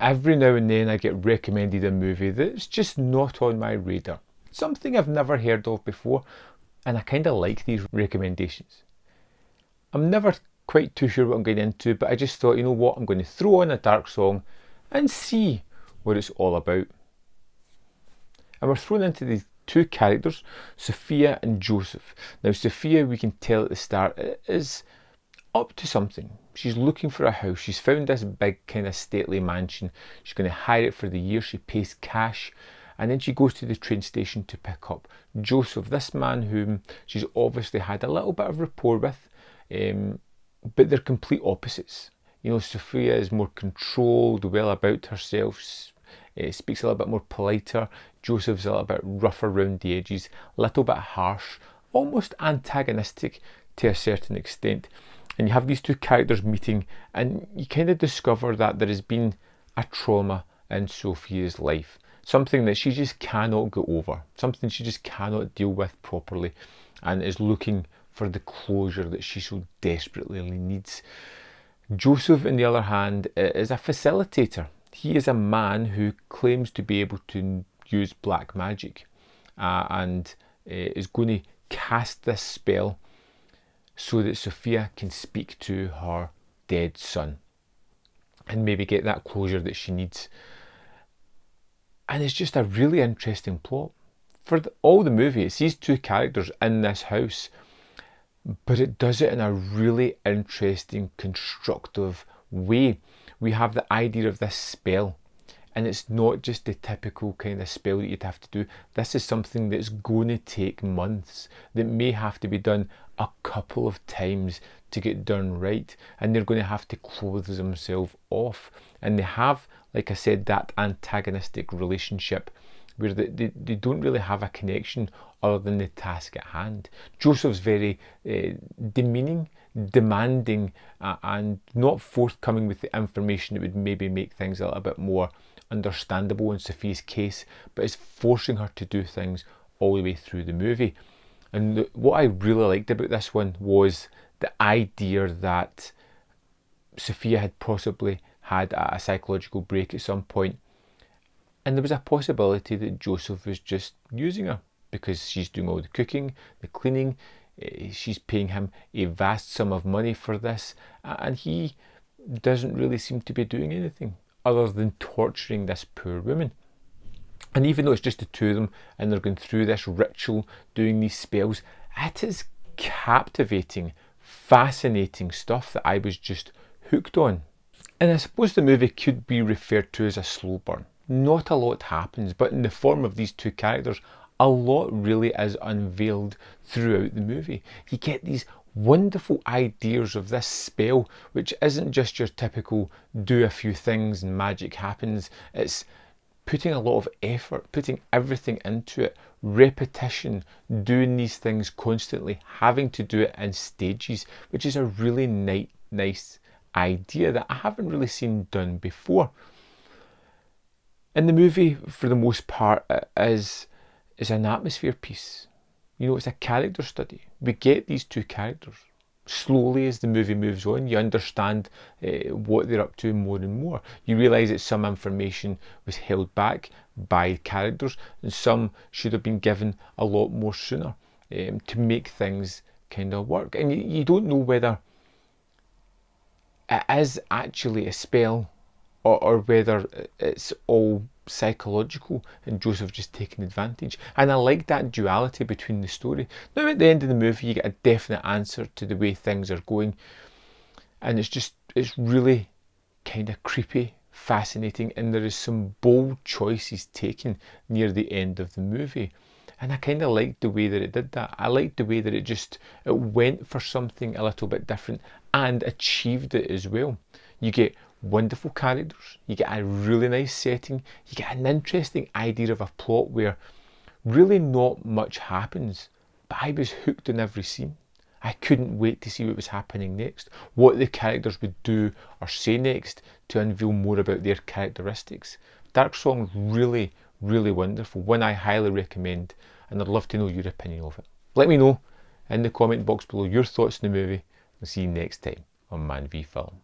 every now and then I get recommended a movie that's just not on my radar. Something I've never heard of before, and I kind of like these recommendations. I'm never quite too sure what I'm getting into, but I just thought, you know what, I'm going to throw on a dark song and see what it's all about. And we're thrown into these two characters, Sophia and Joseph. Now Sophia, we can tell at the start, is up to something. She's looking for a house. She's found this big kind of stately mansion. She's going to hire it for the year. She pays cash, and then she goes to the train station to pick up Joseph, this man whom she's obviously had a little bit of rapport with, but they're complete opposites. You know, Sophia is more controlled, well about herself, speaks a little bit more politer. Joseph's a little bit rougher around the edges, a little bit harsh, almost antagonistic to a certain extent. And you have these two characters meeting, and you kind of discover that there has been a trauma in Sophia's life, something that she just cannot get over, something she just cannot deal with properly, and is looking for the closure that she so desperately needs. Joseph, on the other hand, is a facilitator. He is a man who claims to be able to use black magic and is going to cast this spell so that Sophia can speak to her dead son and maybe get that closure that she needs. And it's just a really interesting plot. For all the movie, it's these two characters in this house, but it does it in a really interesting, constructive way. We have the idea of this spell, and it's not just the typical kind of spell that you'd have to do. This is something that's going to take months, that may have to be done a couple of times to get done right, and they're going to have to close themselves off. And they have, like I said, that antagonistic relationship where they don't really have a connection other than the task at hand. Joseph's very demeaning, demanding, and not forthcoming with the information that would maybe make things a little bit more understandable in Sophia's case, but is forcing her to do things all the way through the movie. And what I really liked about this one was the idea that Sophia had possibly had a psychological break at some point, and there was a possibility that Joseph was just using her because she's doing all the cooking, the cleaning, she's paying him a vast sum of money for this, and he doesn't really seem to be doing anything other than torturing this poor woman. And even though it's just the two of them and they're going through this ritual, doing these spells, it is captivating, fascinating stuff that I was just hooked on. And I suppose the movie could be referred to as a slow burn. Not a lot happens, but in the form of these two characters, a lot really is unveiled throughout the movie. You get these wonderful ideas of this spell, which isn't just your typical do a few things and magic happens. It's putting a lot of effort, putting everything into it, repetition, doing these things constantly, having to do it in stages, which is a really nice idea that I haven't really seen done before. And the movie, for the most part, is an atmosphere piece. You know, it's a character study. We get these two characters. Slowly as the movie moves on, you understand what they're up to more and more. You realise that some information was held back by characters and some should have been given a lot more sooner to make things kind of work. And you don't know whether it is actually a spell or whether it's all psychological and Joseph just taking advantage. And I like that duality between the story. Now at the end of the movie you get a definite answer to the way things are going, and it's really kind of creepy, fascinating, and there is some bold choices taken near the end of the movie. And I kind of liked the way that it did that. I liked the way that it went for something a little bit different and achieved it as well. You get wonderful characters, you get a really nice setting, you get an interesting idea of a plot where really not much happens, but I was hooked in every scene. I couldn't wait to see what was happening next, what the characters would do or say next to unveil more about their characteristics. Dark Song, really wonderful, one I highly recommend, and I'd love to know your opinion of it. Let me know in the comment box below your thoughts on the movie, and see you next time on Man v Film.